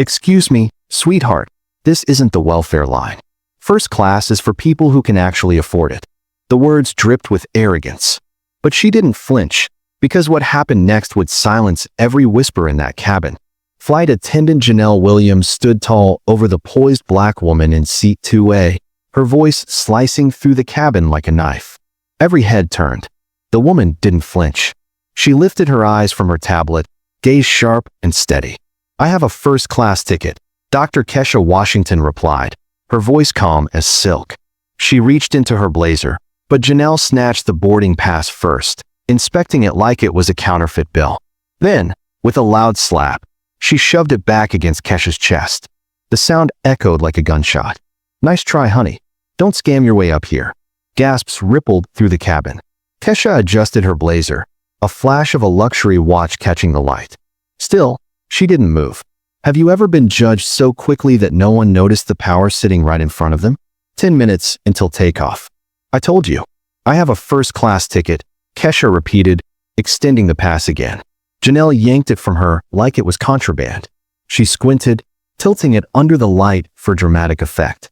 Excuse me, sweetheart, this isn't the welfare line. First class is for people who can actually afford it. The words dripped with arrogance. But she didn't flinch, because what happened next would silence every whisper in that cabin. Flight attendant Janelle Williams stood tall over the poised black woman in seat 2A, her voice slicing through the cabin like a knife. Every head turned. The woman didn't flinch. She lifted her eyes from her tablet, gaze sharp and steady. "I have a first-class ticket," Dr. Kesha Washington replied, her voice calm as silk. She reached into her blazer, but Janelle snatched the boarding pass first, inspecting it like it was a counterfeit bill. Then, with a loud slap, she shoved it back against Kesha's chest. The sound echoed like a gunshot. "Nice try, honey. Don't scam your way up here." Gasps rippled through the cabin. Kesha adjusted her blazer, a flash of a luxury watch catching the light. Still, she didn't move. Have you ever been judged so quickly that no one noticed the power sitting right in front of them? 10 minutes until takeoff. "I told you. I have a first-class ticket," Kesha repeated, extending the pass again. Janelle yanked it from her like it was contraband. She squinted, tilting it under the light for dramatic effect.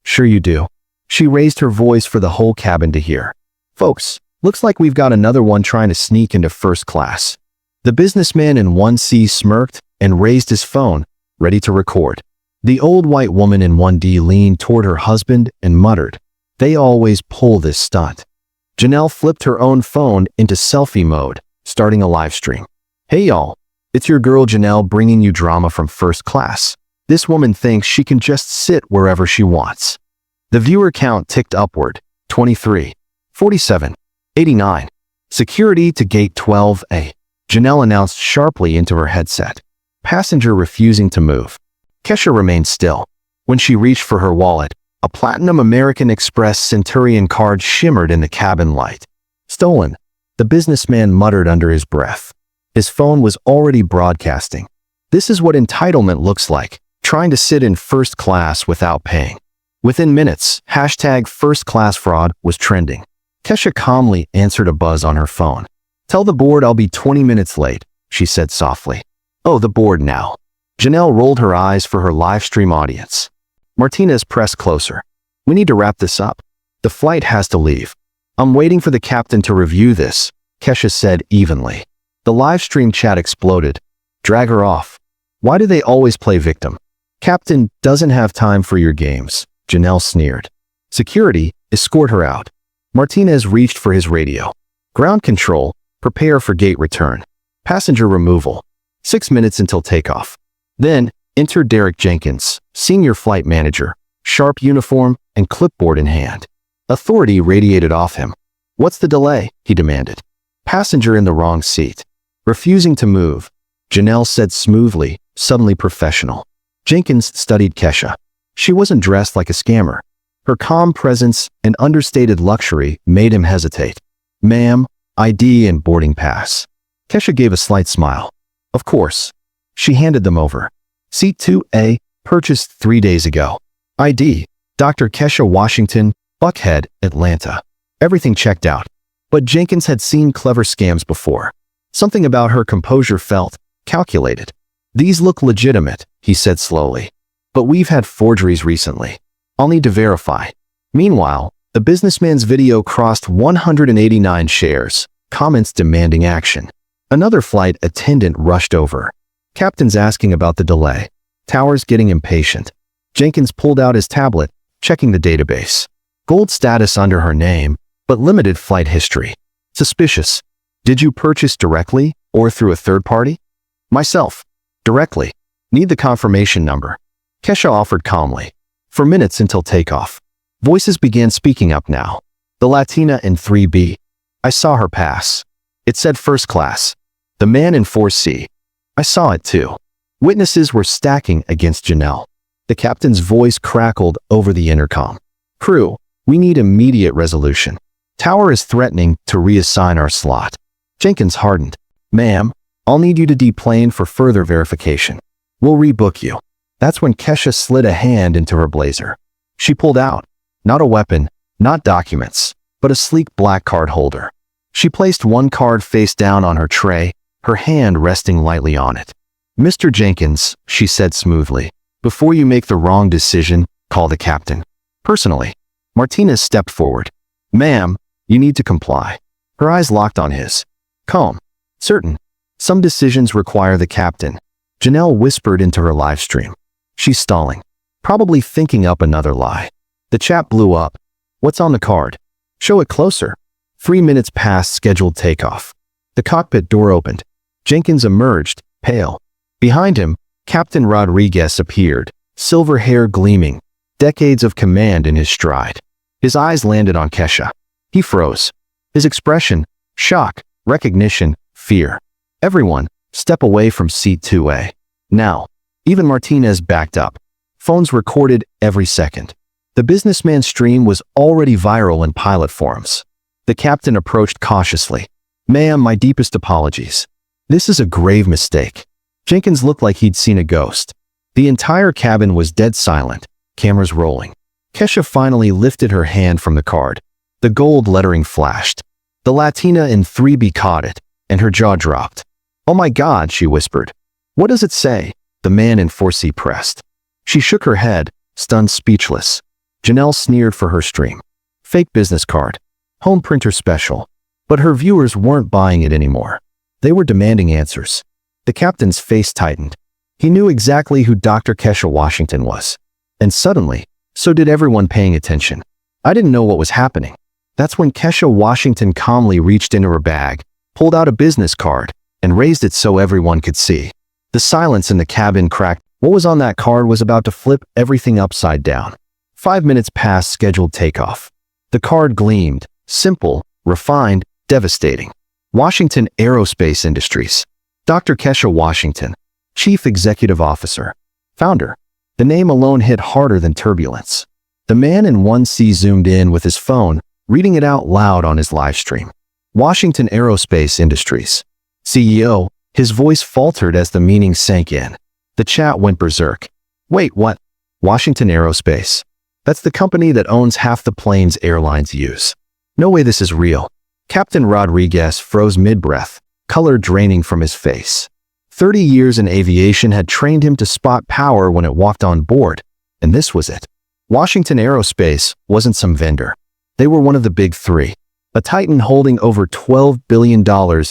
Sure you do." She raised her voice for the whole cabin to hear. "Folks, looks like we've got another one trying to sneak into first class." The businessman in 1C smirked and raised his phone, ready to record. The old white woman in 1D leaned toward her husband and muttered, "They always pull this stunt." Janelle flipped her own phone into selfie mode, starting a live stream. "Hey y'all, it's your girl Janelle bringing you drama from first class. This woman thinks she can just sit wherever she wants." The viewer count ticked upward, 23, 47, 89. "Security to gate 12A," Janelle announced sharply into her headset. Passenger refusing to move. Kesha remained still. When she reached for her wallet, a platinum American Express Centurion card shimmered in the cabin light. "Stolen," the businessman muttered under his breath. His phone was already broadcasting. "This is what entitlement looks like, trying to sit in first class without paying." Within minutes, #first-class-fraud was trending. Kesha calmly answered a buzz on her phone. "Tell the board I'll be 20 minutes late," she said softly. "Oh, the board now." Janelle rolled her eyes for her live stream audience. Martinez pressed closer. "We need to wrap this up. The flight has to leave." "I'm waiting for the captain to review this," Kesha said evenly. The live stream chat exploded. "Drag her off. Why do they always play victim?" "Captain doesn't have time for your games," Janelle sneered. "Security, escort her out." Martinez reached for his radio. "Ground control, prepare for gate return. Passenger removal. 6 minutes until takeoff." Then, enter Derek Jenkins, senior flight manager, sharp uniform and clipboard in hand. Authority radiated off him. "What's the delay?" he demanded. "Passenger in the wrong seat. Refusing to move," Janelle said smoothly, suddenly professional. Jenkins studied Kesha. She wasn't dressed like a scammer. Her calm presence and understated luxury made him hesitate. "Ma'am, ID and boarding pass." Kesha gave a slight smile. "Of course." She handed them over. "Seat 2A, purchased 3 days ago. ID, Dr. Kesha Washington, Buckhead, Atlanta." Everything checked out. But Jenkins had seen clever scams before. Something about her composure felt calculated. "These look legitimate," he said slowly. "But we've had forgeries recently. I'll need to verify." Meanwhile, the businessman's video crossed 189 shares, comments demanding action. Another flight attendant rushed over. "Captain's asking about the delay. Tower's getting impatient." Jenkins pulled out his tablet, checking the database. Gold status under her name, but limited flight history. Suspicious. "Did you purchase directly or through a third party?" "Myself. Directly. Need the confirmation number." Kesha offered calmly. For minutes until takeoff. Voices began speaking up now. "The Latina in 3B. I saw her pass. It said first class." "The man in 4C. I saw it too." Witnesses were stacking against Janelle. The captain's voice crackled over the intercom. "Crew, we need immediate resolution. Tower is threatening to reassign our slot." Jenkins hardened. "Ma'am, I'll need you to deplane for further verification. We'll rebook you." That's when Kesha slid a hand into her blazer. She pulled out, not a weapon, not documents, but a sleek black card holder. She placed one card face down on her tray, her hand resting lightly on it. "Mr. Jenkins," she said smoothly, "before you make the wrong decision, call the captain." Personally, Martinez stepped forward. "Ma'am, you need to comply." Her eyes locked on his. "Calm. Certain. Some decisions require the captain." Janelle whispered into her live stream. "She's stalling. Probably thinking up another lie." The chat blew up. "What's on the card? Show it closer." 3 minutes past scheduled takeoff. The cockpit door opened. Jenkins emerged, pale. Behind him, Captain Rodriguez appeared, silver hair gleaming, decades of command in his stride. His eyes landed on Kesha. He froze. His expression, shock, recognition, fear. "Everyone, step away from seat 2A. Now." Even Martinez backed up. Phones recorded every second. The businessman's stream was already viral in pilot forums. The captain approached cautiously. "Ma'am, my deepest apologies. This is a grave mistake." Jenkins looked like he'd seen a ghost. The entire cabin was dead silent, cameras rolling. Kesha finally lifted her hand from the card. The gold lettering flashed. The Latina in 3B caught it, and her jaw dropped. "Oh my God," she whispered. "What does it say?" The man in 4C pressed. She shook her head, stunned, speechless. Janelle sneered for her stream. Fake business card. Home printer special. But her viewers weren't buying it anymore. They were demanding answers. The captain's face tightened. He knew exactly who Dr. Kesha Washington was. And suddenly, so did everyone paying attention. I didn't know what was happening. That's when Kesha Washington calmly reached into her bag, pulled out a business card, and raised it so everyone could see. The silence in the cabin cracked. What was on that card was about to flip everything upside down. 5 minutes past scheduled takeoff. The card gleamed, simple, refined, devastating. Washington Aerospace Industries. Dr. Kesha Washington, Chief Executive Officer, Founder. The name alone hit harder than turbulence. The man in 1C zoomed in with his phone, reading it out loud on his live stream. Washington Aerospace Industries. CEO, his voice faltered as the meaning sank in. The chat went berserk. "Wait, what? Washington Aerospace? That's the company that owns half the planes airlines use. No way this is real." Captain Rodriguez froze mid-breath, color draining from his face. 30 years in aviation had trained him to spot power when it walked on board, and this was it. Washington Aerospace wasn't some vendor. They were one of the big three, a titan holding over $12 billion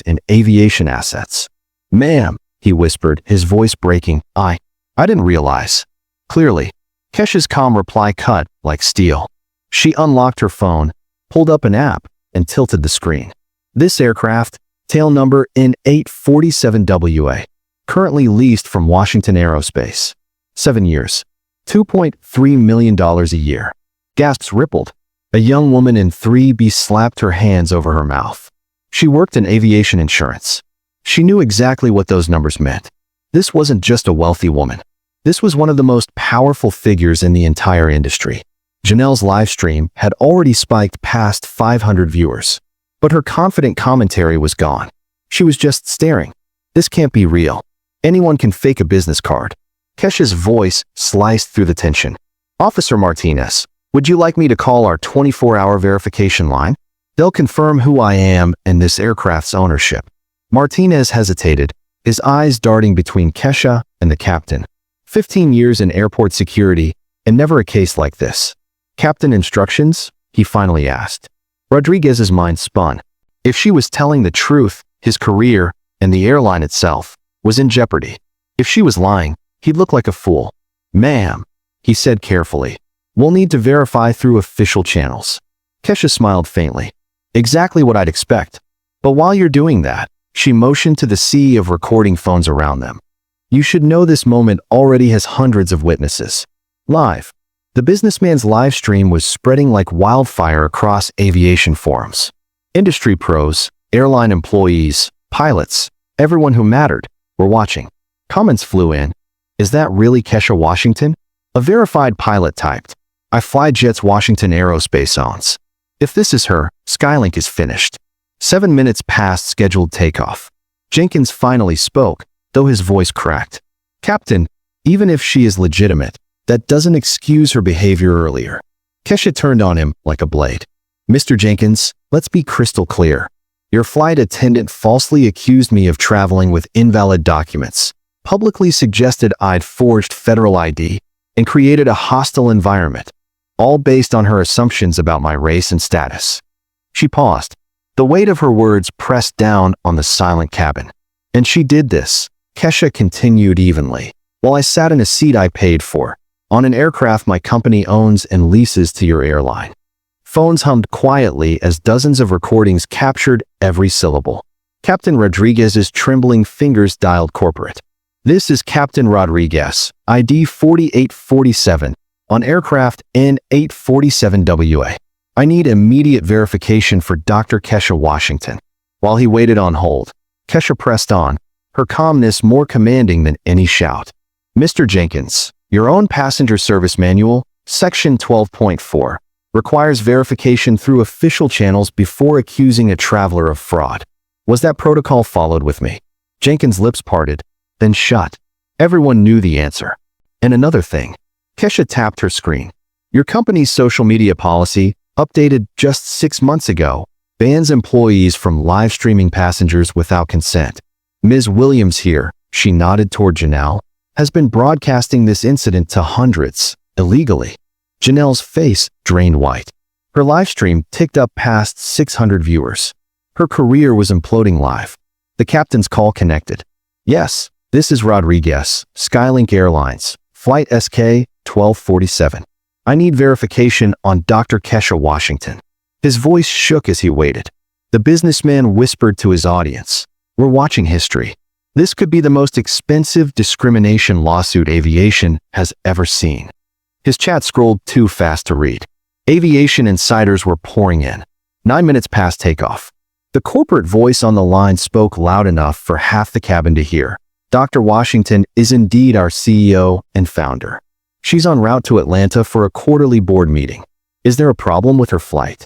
in aviation assets. "Ma'am," he whispered, his voice breaking, I didn't realize." Clearly, Kesha's calm reply cut like steel. She unlocked her phone, pulled up an app, and tilted the screen. "This aircraft, tail number N847WA, currently leased from Washington Aerospace. 7 years. $2.3 million a year." Gasps rippled. A young woman in 3B slapped her hands over her mouth. She worked in aviation insurance. She knew exactly what those numbers meant. This wasn't just a wealthy woman. This was one of the most powerful figures in the entire industry. Janelle's live stream had already spiked past 500 viewers. But her confident commentary was gone. She was just staring. "This can't be real. Anyone can fake a business card." Kesha's voice sliced through the tension. "Officer Martinez, would you like me to call our 24-hour verification line? They'll confirm who I am and this aircraft's ownership." Martinez hesitated, his eyes darting between Kesha and the captain. 15 years in airport security, and never a case like this. "Captain, instructions?" he finally asked. Rodriguez's mind spun. If she was telling the truth, his career, and the airline itself, was in jeopardy. If she was lying, he'd look like a fool. "Ma'am," he said carefully, "we'll need to verify through official channels." Kesha smiled faintly. "Exactly what I'd expect. But while you're doing that," she motioned to the sea of recording phones around them. "You should know this moment already has hundreds of witnesses. Live." The businessman's live stream was spreading like wildfire across aviation forums. Industry pros, airline employees, pilots, everyone who mattered, were watching. Comments flew in. "Is that really Kesha Washington?" A verified pilot typed, "I fly jets Washington Aerospace owns. If this is her, Skylink is finished." 7 minutes past scheduled takeoff. Jenkins finally spoke, though his voice cracked. "Captain, even if she is legitimate, that doesn't excuse her behavior earlier." Kesha turned on him like a blade. "Mr. Jenkins, let's be crystal clear. Your flight attendant falsely accused me of traveling with invalid documents, publicly suggested I'd forged federal ID and created a hostile environment, all based on her assumptions about my race and status. She paused. The weight of her words pressed down on the silent cabin. And she did this, Kesha continued evenly, while I sat in a seat I paid for, on an aircraft my company owns and leases to your airline. Phones hummed quietly as dozens of recordings captured every syllable. Captain Rodriguez's trembling fingers dialed corporate. This is Captain Rodriguez, ID 4847, on aircraft N847WA. I need immediate verification for Dr. Kesha Washington. While he waited on hold, Kesha pressed on, her calmness more commanding than any shout. Mr. Jenkins, your own passenger service manual, section 12.4, requires verification through official channels before accusing a traveler of fraud. Was that protocol followed with me? Jenkins' lips parted, then shut. Everyone knew the answer. And another thing. Kesha tapped her screen. Your company's social media policy, updated just 6 months ago, bans employees from live streaming passengers without consent. Ms. Williams here, she nodded toward Janelle, has been broadcasting this incident to hundreds, illegally. Janelle's face drained white. Her live stream ticked up past 600 viewers. Her career was imploding live. The captain's call connected. Yes, this is Rodriguez, Skylink Airlines, Flight SK 1247. I need verification on Dr. Kesha Washington. His voice shook as he waited. The businessman whispered to his audience, "We're watching history. This could be the most expensive discrimination lawsuit aviation has ever seen." His chat scrolled too fast to read. Aviation insiders were pouring in. 9 minutes past takeoff. The corporate voice on the line spoke loud enough for half the cabin to hear. Dr. Washington is indeed our CEO and founder. She's en route to Atlanta for a quarterly board meeting. Is there a problem with her flight?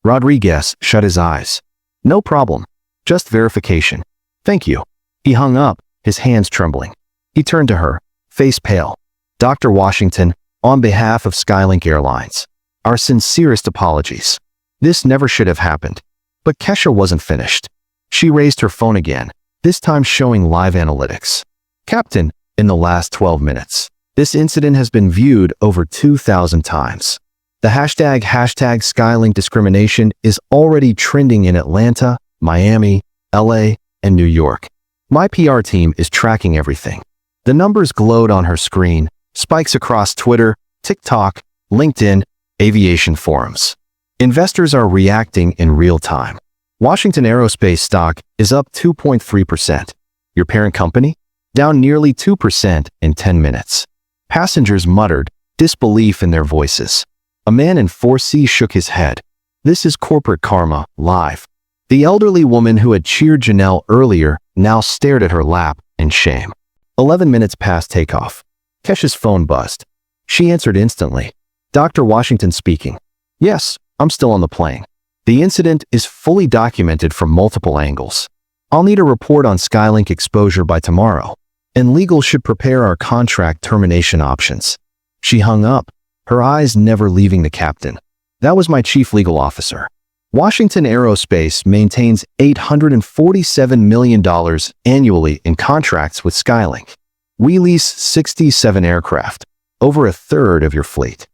Rodriguez shut his eyes. No problem. Just verification. Thank you. He hung up, his hands trembling. He turned to her, face pale. Dr. Washington, on behalf of Skylink Airlines, our sincerest apologies. This never should have happened. But Kesha wasn't finished. She raised her phone again, this time showing live analytics. Captain, in the last 12 minutes, this incident has been viewed over 2,000 times. The hashtag Skylink discrimination is already trending in Atlanta, Miami, LA, and New York. My PR team is tracking everything. The numbers glowed on her screen, spikes across Twitter, TikTok, LinkedIn, aviation forums. Investors are reacting in real time. Washington Aerospace stock is up 2.3%. Your parent company? Down nearly 2% in 10 minutes. Passengers muttered, disbelief in their voices. A man in 4C shook his head. This is corporate karma, live. The elderly woman who had cheered Janelle earlier now stared at her lap in shame. 11 minutes past takeoff. Kesha's phone buzzed. She answered instantly. Dr. Washington speaking. Yes, I'm still on the plane. The incident is fully documented from multiple angles. I'll need a report on Skylink exposure by tomorrow, and legal should prepare our contract termination options. She hung up, her eyes never leaving the captain. That was my chief legal officer. Washington Aerospace maintains $847 million annually in contracts with Skylink. We lease 67 aircraft, over a third of your fleet.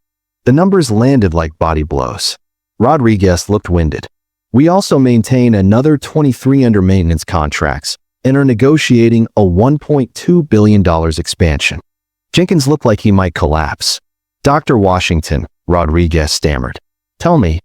The numbers landed like body blows. Rodriguez looked winded. We also maintain another 23 under maintenance contracts and are negotiating a $1.2 billion expansion. Jenkins looked like he might collapse. Dr. Washington, Rodriguez stammered. Tell me,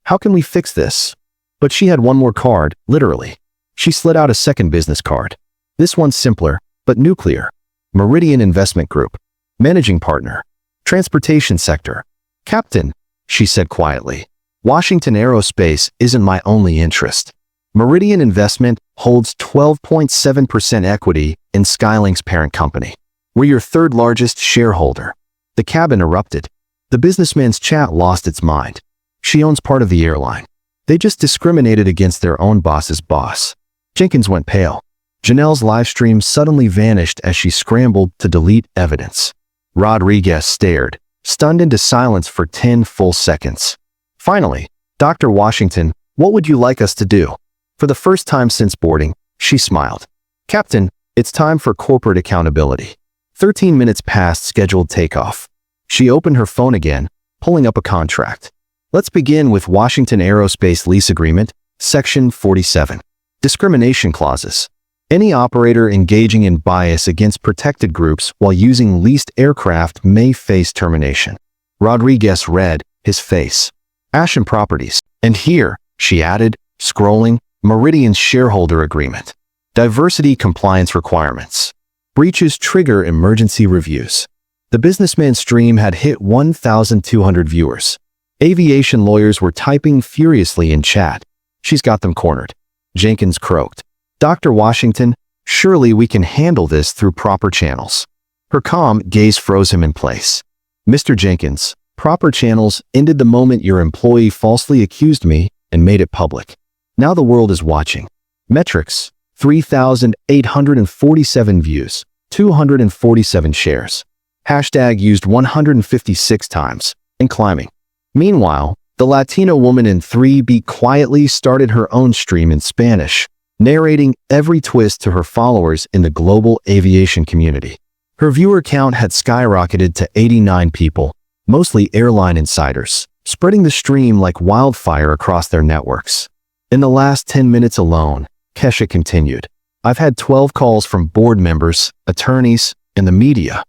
how can we fix this? But she had one more card, literally. She slid out a second business card. This one's simpler, but nuclear. Meridian Investment Group. Managing partner. Transportation sector. Captain, she said quietly. Washington Aerospace isn't my only interest. Meridian Investment holds 12.7% equity in Skylink's parent company. We're your third largest shareholder. The cabin erupted. The businessman's chat lost its mind. She owns part of the airline. They just discriminated against their own boss's boss. Jenkins went pale. Janelle's live stream suddenly vanished as she scrambled to delete evidence. Rodriguez stared, stunned into silence for 10 full seconds. Finally, Dr. Washington, what would you like us to do? For the first time since boarding, she smiled. Captain, It's time for corporate accountability. 13 minutes past scheduled takeoff. She opened her phone again, pulling up a contract. Let's begin with Washington Aerospace Lease Agreement, Section 47. Discrimination clauses. Any operator engaging in bias against protected groups while using leased aircraft may face termination. Rodriguez read, his face. Ashen Properties. And here, she added, scrolling, Meridian's shareholder agreement. Diversity compliance requirements. Breaches trigger emergency reviews. The businessman stream had hit 1,200 viewers. Aviation lawyers were typing furiously in chat. She's got them cornered. Jenkins croaked. Dr. Washington, surely we can handle this through proper channels. Her calm gaze froze him in place. Mr. Jenkins, proper channels ended the moment your employee falsely accused me and made it public. Now the world is watching. Metrics, 3,847 views, 247 shares. Hashtag used 156 times, and climbing. Meanwhile, the Latino woman in 3B quietly started her own stream in Spanish, narrating every twist to her followers in the global aviation community. Her viewer count had skyrocketed to 89 people, mostly airline insiders, spreading the stream like wildfire across their networks. In the last 10 minutes alone, Kesha continued, I've had 12 calls from board members, attorneys, and the media.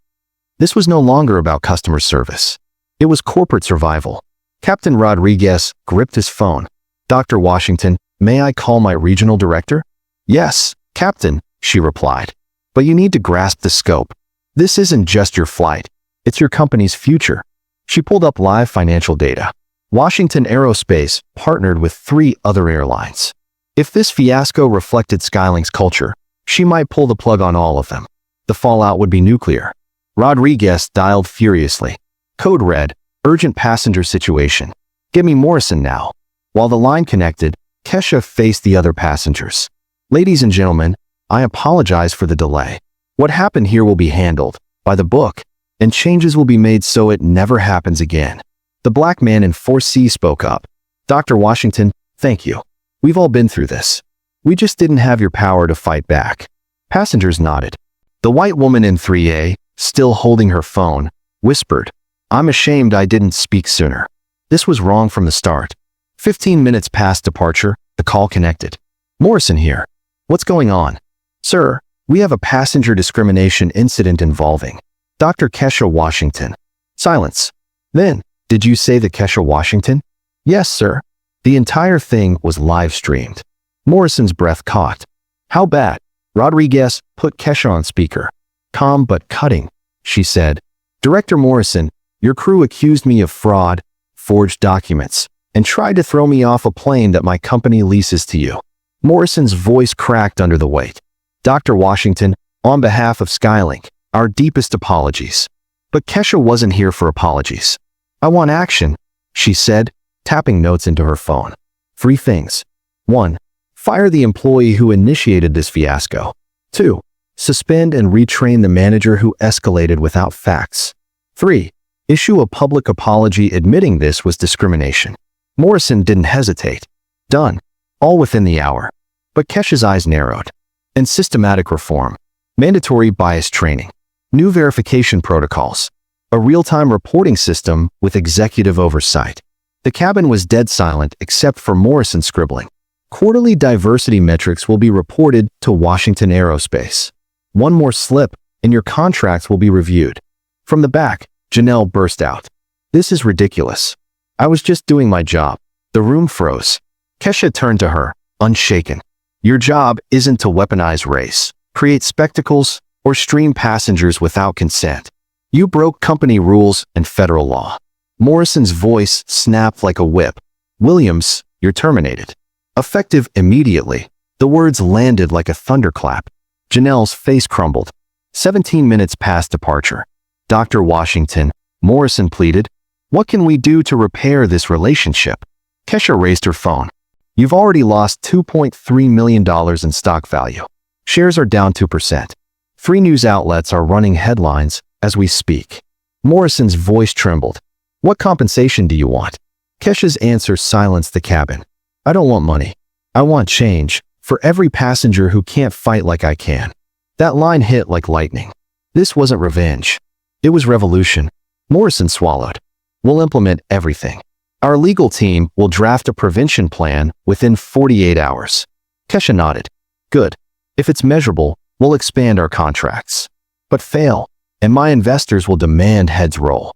This was no longer about customer service. It was corporate survival. Captain Rodriguez gripped his phone. Dr. Washington, may I call my regional director? Yes, Captain, she replied. But you need to grasp the scope. This isn't just your flight. It's your company's future. She pulled up live financial data. Washington Aerospace partnered with 3 other airlines. If this fiasco reflected Skylink's culture, she might pull the plug on all of them. The fallout would be nuclear. Rodriguez dialed furiously. Code red, urgent passenger situation. Get me Morrison now. While the line connected, Kesha faced the other passengers. Ladies and gentlemen, I apologize for the delay. What happened here will be handled by the book, and changes will be made so it never happens again. The black man in 4C spoke up. Dr. Washington, thank you. We've all been through this. We just didn't have your power to fight back. Passengers nodded. The white woman in 3A, still holding her phone, whispered, I'm ashamed I didn't speak sooner. This was wrong from the start. 15 minutes past departure, the call connected. Morrison here. What's going on? Sir, we have a passenger discrimination incident involving Dr. Kesha Washington. Silence. Then, did you say the Kesha Washington? Yes, sir. The entire thing was live streamed. Morrison's breath caught. How bad? Rodriguez put Kesha on speaker. Calm but cutting, she said. Director Morrison, your crew accused me of fraud, forged documents, and tried to throw me off a plane that my company leases to you. Morrison's voice cracked under the weight. Dr. Washington, on behalf of Skylink, our deepest apologies. But Kesha wasn't here for apologies. I want action, she said, tapping notes into her phone. 3 things. 1. Fire the employee who initiated this fiasco. 2. Suspend and retrain the manager who escalated without facts. 3. Issue a public apology admitting this was discrimination. Morrison didn't hesitate. Done. All within the hour. But Kesha's eyes narrowed. And systematic reform. Mandatory bias training. New verification protocols. A real-time reporting system with executive oversight. The cabin was dead silent except for Morrison scribbling. Quarterly diversity metrics will be reported to Washington Aerospace. One more slip, and your contracts will be reviewed. From the back, Janelle burst out. This is ridiculous. I was just doing my job. The room froze. Kesha turned to her, unshaken. Your job isn't to weaponize race, create spectacles, or stream passengers without consent. You broke company rules and federal law. Morrison's voice snapped like a whip. Williams, you're terminated. Effective immediately. The words landed like a thunderclap. Janelle's face crumbled. 17 minutes past departure. Dr. Washington, Morrison pleaded, what can we do to repair this relationship? Kesha raised her phone. You've already lost $2.3 million in stock value. Shares are down 2%. 3 news outlets are running headlines as we speak. Morrison's voice trembled. What compensation do you want? Kesha's answer silenced the cabin. I don't want money. I want change for every passenger who can't fight like I can. That line hit like lightning. This wasn't revenge. It was revolution. Morrison swallowed. We'll implement everything. Our legal team will draft a prevention plan within 48 hours. Kesha nodded. Good. If it's measurable, we'll expand our contracts. But fail, and my investors will demand heads roll.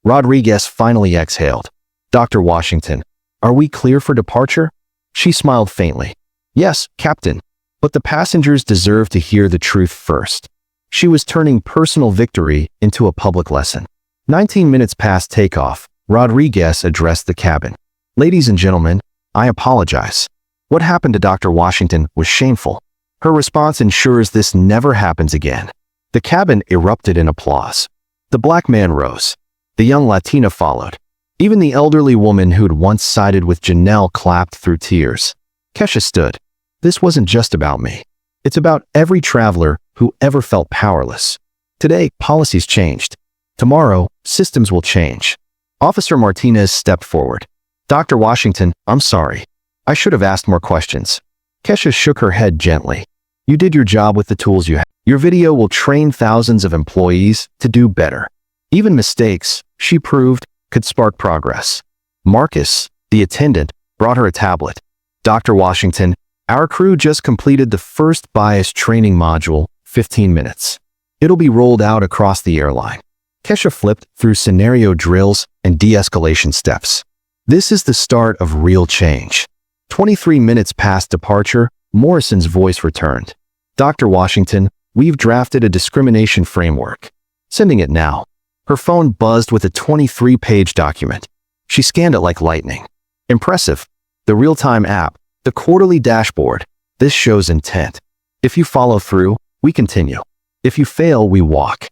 Rodriguez finally exhaled. Dr. Washington, are we clear for departure? She smiled faintly. Yes, Captain. But the passengers deserve to hear the truth first. She was turning personal victory into a public lesson. 19 minutes past takeoff, Rodriguez addressed the cabin. Ladies and gentlemen, I apologize. What happened to Dr. Washington was shameful. Her response ensures this never happens again. The cabin erupted in applause. The black man rose. The young Latina followed. Even the elderly woman who'd once sided with Janelle clapped through tears. Kesha stood. This wasn't just about me. It's about every traveler who ever felt powerless. Today, policies changed. Tomorrow, systems will change. Officer Martinez stepped forward. Dr. Washington, I'm sorry. I should have asked more questions. Kesha shook her head gently. You did your job with the tools you had. Your video will train thousands of employees to do better. Even mistakes, she proved, could spark progress. Marcus, the attendant, brought her a tablet. Dr. Washington, our crew just completed the first bias training module, 15 minutes. It'll be rolled out across the airline. Kesha flipped through scenario drills and de-escalation steps. This is the start of real change. 23 minutes past departure, Morrison's voice returned. Dr. Washington, we've drafted a discrimination framework. Sending it now. Her phone buzzed with a 23-page document. She scanned it like lightning. Impressive. The real-time app, the quarterly dashboard. This shows intent. If you follow through, we continue. If you fail, we walk.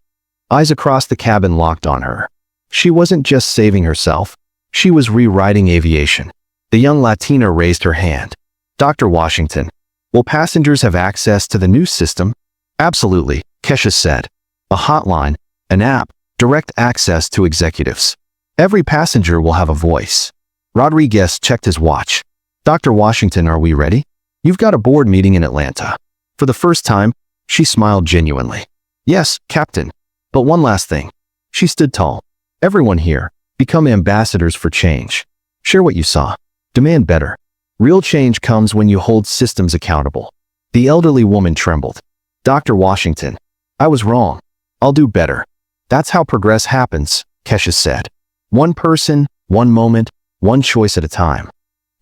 Eyes across the cabin locked on her. She wasn't just saving herself. She was rewriting aviation. The young Latina raised her hand. Dr. Washington, will passengers have access to the new system? Absolutely, Kesha said. A hotline, an app, direct access to executives. Every passenger will have a voice. Rodriguez checked his watch. Dr. Washington, are we ready? You've got a board meeting in Atlanta. For the first time, she smiled genuinely. Yes, Captain. But one last thing. She stood tall. Everyone here, become ambassadors for change. Share what you saw. Demand better. Real change comes when you hold systems accountable. The elderly woman trembled. Dr. Washington, I was wrong. I'll do better. That's how progress happens, Kesha said. One person, one moment, one choice at a time.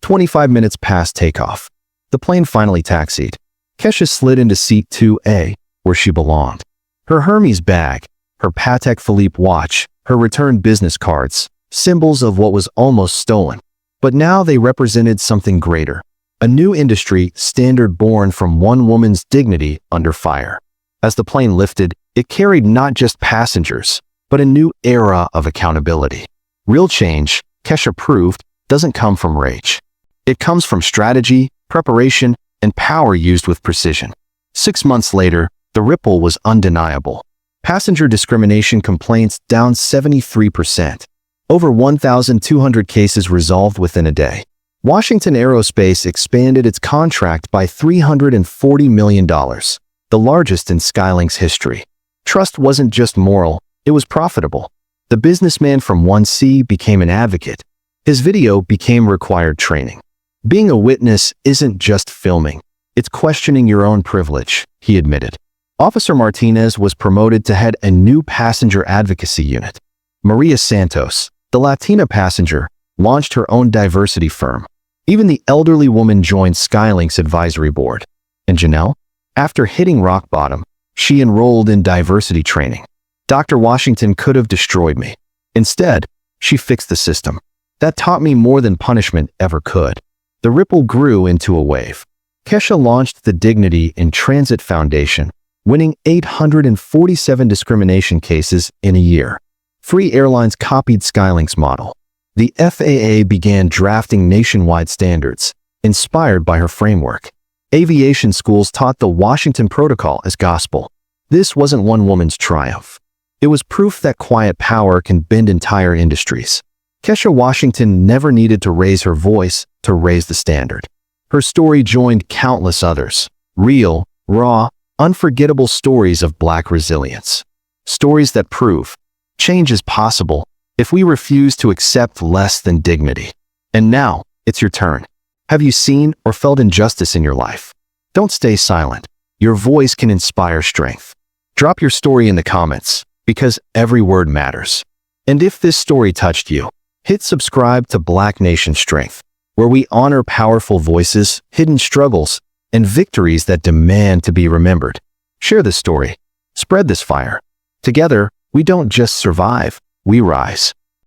25 minutes past takeoff. The plane finally taxied. Kesha slid into seat 2A, where she belonged. Her Hermes bag, her Patek Philippe watch, her returned business cards, symbols of what was almost stolen. But now they represented something greater. A new industry standard born from one woman's dignity under fire. As the plane lifted, it carried not just passengers, but a new era of accountability. Real change, Kesha proved, doesn't come from rage. It comes from strategy, preparation, and power used with precision. 6 months later, the ripple was undeniable. Passenger discrimination complaints down 73%. Over 1,200 cases resolved within a day. Washington Aerospace expanded its contract by $340 million, the largest in Skylink's history. Trust wasn't just moral, it was profitable. The businessman from 1C became an advocate. His video became required training. Being a witness isn't just filming, it's questioning your own privilege, he admitted. Officer Martinez was promoted to head a new passenger advocacy unit. Maria Santos, the Latina passenger, launched her own diversity firm. Even the elderly woman joined Skylink's advisory board. And Janelle? After hitting rock bottom, she enrolled in diversity training. Dr. Washington could have destroyed me. Instead, she fixed the system. That taught me more than punishment ever could. The ripple grew into a wave. Kesha launched the Dignity in Transit Foundation, winning 847 discrimination cases in a year. Free airlines copied Skylink's model. The FAA began drafting nationwide standards, inspired by her framework. Aviation schools taught the Washington Protocol as gospel. This wasn't one woman's triumph. It was proof that quiet power can bend entire industries. Kesha Washington never needed to raise her voice to raise the standard. Her story joined countless others, real, raw, Unforgettable stories of Black resilience. Stories that prove change is possible if we refuse to accept less than dignity. And now, it's your turn. Have you seen or felt injustice in your life? Don't stay silent. Your voice can inspire strength. Drop your story in the comments, because every word matters. And if this story touched you, hit subscribe to Black Nation Strength, where we honor powerful voices, hidden struggles, and victories that demand to be remembered. Share this story. Spread this fire. Together, we don't just survive, we rise.